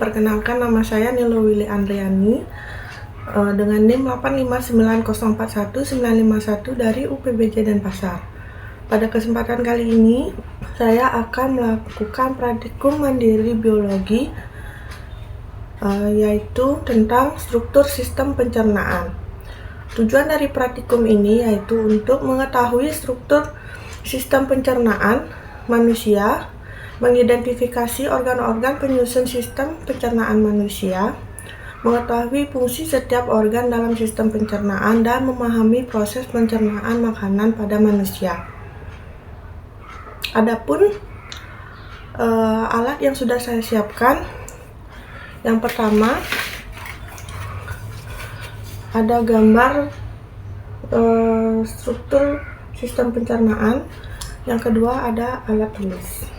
Perkenalkan, nama saya Nilo Willy Andriani dengan NIM 859041951 dari UPBJ Denpasar. Pada kesempatan kali ini, saya akan melakukan praktikum mandiri biologi yaitu tentang struktur sistem pencernaan. Tujuan dari praktikum ini yaitu untuk mengetahui struktur sistem pencernaan manusia, mengidentifikasi organ-organ penyusun sistem pencernaan manusia, mengetahui fungsi setiap organ dalam sistem pencernaan, dan memahami proses pencernaan makanan pada manusia. Adapun alat yang sudah saya siapkan, yang pertama ada gambar struktur sistem pencernaan, yang kedua ada alat tulis.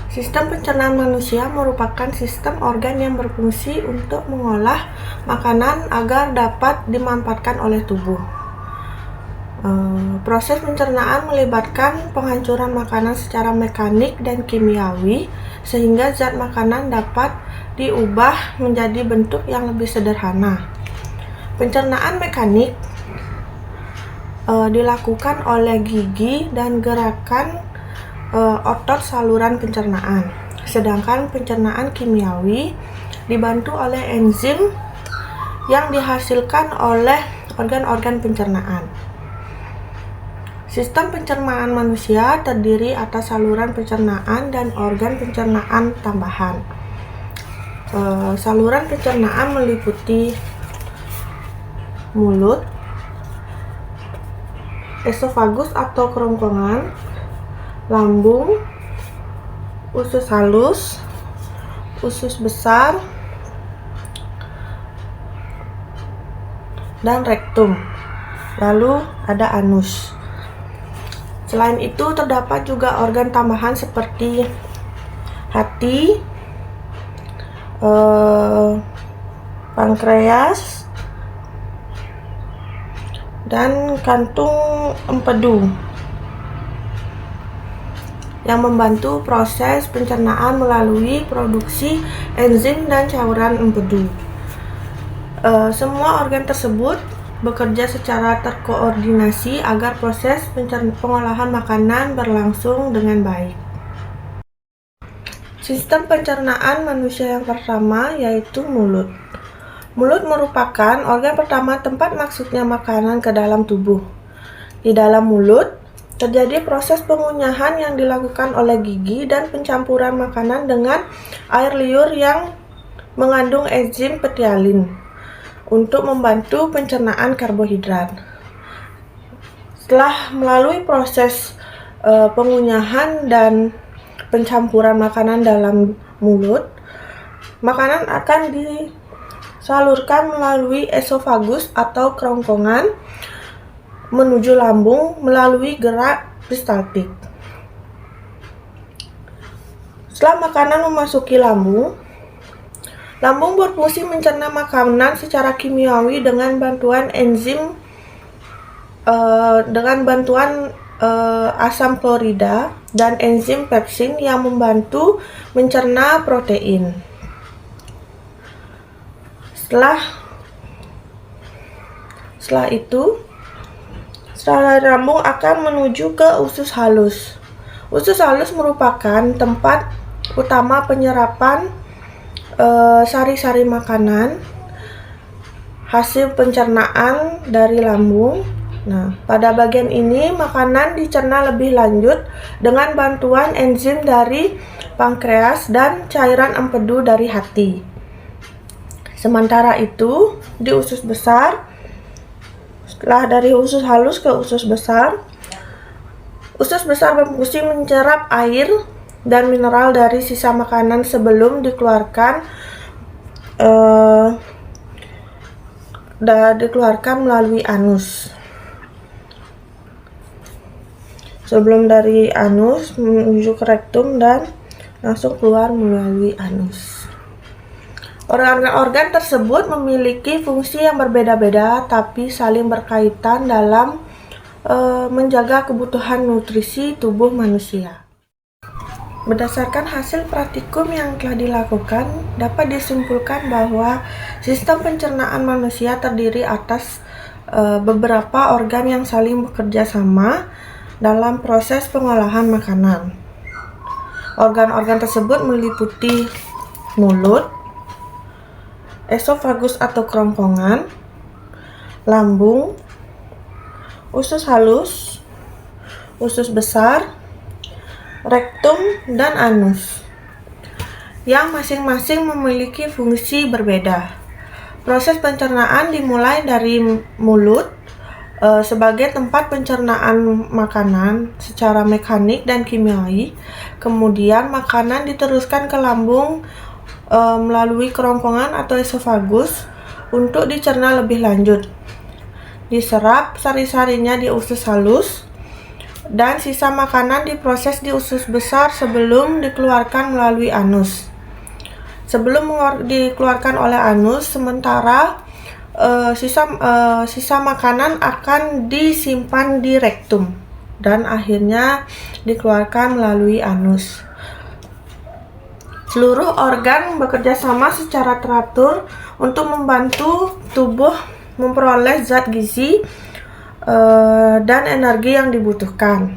Sistem pencernaan manusia merupakan sistem organ yang berfungsi untuk mengolah makanan agar dapat dimanfaatkan oleh tubuh. Proses pencernaan melibatkan penghancuran makanan secara mekanik dan kimiawi sehingga zat makanan dapat diubah menjadi bentuk yang lebih sederhana. Pencernaan mekanik dilakukan oleh gigi dan gerakan otot saluran pencernaan, sedangkan pencernaan kimiawi dibantu oleh enzim yang dihasilkan oleh organ-organ pencernaan. Sistem pencernaan manusia terdiri atas saluran pencernaan dan organ pencernaan tambahan. Saluran pencernaan meliputi mulut, esofagus atau kerongkongan, lambung, usus halus, usus besar, dan rektum. Lalu ada anus. Selain itu terdapat juga organ tambahan seperti hati, pankreas, dan kantung empedu yang membantu proses pencernaan melalui produksi enzim dan cairan empedu. Semua organ tersebut bekerja secara terkoordinasi agar proses pengolahan makanan berlangsung dengan baik. Sistem pencernaan manusia yang pertama yaitu mulut. Mulut merupakan organ pertama tempat masuknya makanan ke dalam tubuh. Di dalam mulut terjadi proses pengunyahan yang dilakukan oleh gigi dan pencampuran makanan dengan air liur yang mengandung enzim petialin untuk membantu pencernaan karbohidrat. Setelah melalui proses pengunyahan dan pencampuran makanan dalam mulut, makanan akan disalurkan melalui esofagus atau kerongkongan menuju lambung melalui gerak peristaltik. Setelah makanan memasuki lambung, lambung berfungsi mencerna makanan secara kimiawi dengan bantuan enzim asam klorida dan enzim pepsin yang membantu mencerna protein. Setelah itu, setelah lambung akan menuju ke usus halus. Usus halus merupakan tempat utama penyerapan sari-sari makanan hasil pencernaan dari lambung. Nah, pada bagian ini makanan dicerna lebih lanjut dengan bantuan enzim dari pankreas dan cairan empedu dari hati. Sementara itu, di usus besar, setelah dari usus halus ke usus besar berfungsi menyerap air dan mineral dari sisa makanan sebelum dikeluarkan melalui anus. Sebelum dari anus menuju ke rektum dan langsung keluar melalui anus. Organ-organ tersebut memiliki fungsi yang berbeda-beda tapi saling berkaitan dalam menjaga kebutuhan nutrisi tubuh manusia. Berdasarkan hasil praktikum yang telah dilakukan, dapat disimpulkan bahwa sistem pencernaan manusia terdiri atas beberapa organ yang saling bekerja sama dalam proses pengolahan makanan. Organ-organ tersebut meliputi mulut, esofagus atau kerongkongan, lambung, usus halus, usus besar, rektum, dan anus, yang masing-masing memiliki fungsi berbeda. Proses pencernaan dimulai dari mulut sebagai tempat pencernaan makanan secara mekanik dan kimiawi. Kemudian makanan diteruskan ke lambung melalui kerongkongan atau esofagus untuk dicerna lebih lanjut. Diserap sari-sarinya di usus halus, dan sisa makanan diproses di usus besar sebelum dikeluarkan melalui anus. Sebelum dikeluarkan oleh anus, sementara sisa makanan akan disimpan di rektum dan akhirnya dikeluarkan melalui anus. Seluruh organ bekerja sama secara teratur untuk membantu tubuh memperoleh zat gizi dan energi yang dibutuhkan.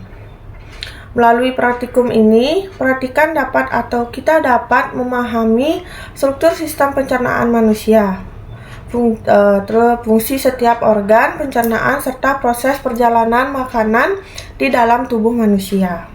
Melalui praktikum ini, kita dapat memahami struktur sistem pencernaan manusia, fungsi setiap organ pencernaan, serta proses perjalanan makanan di dalam tubuh manusia.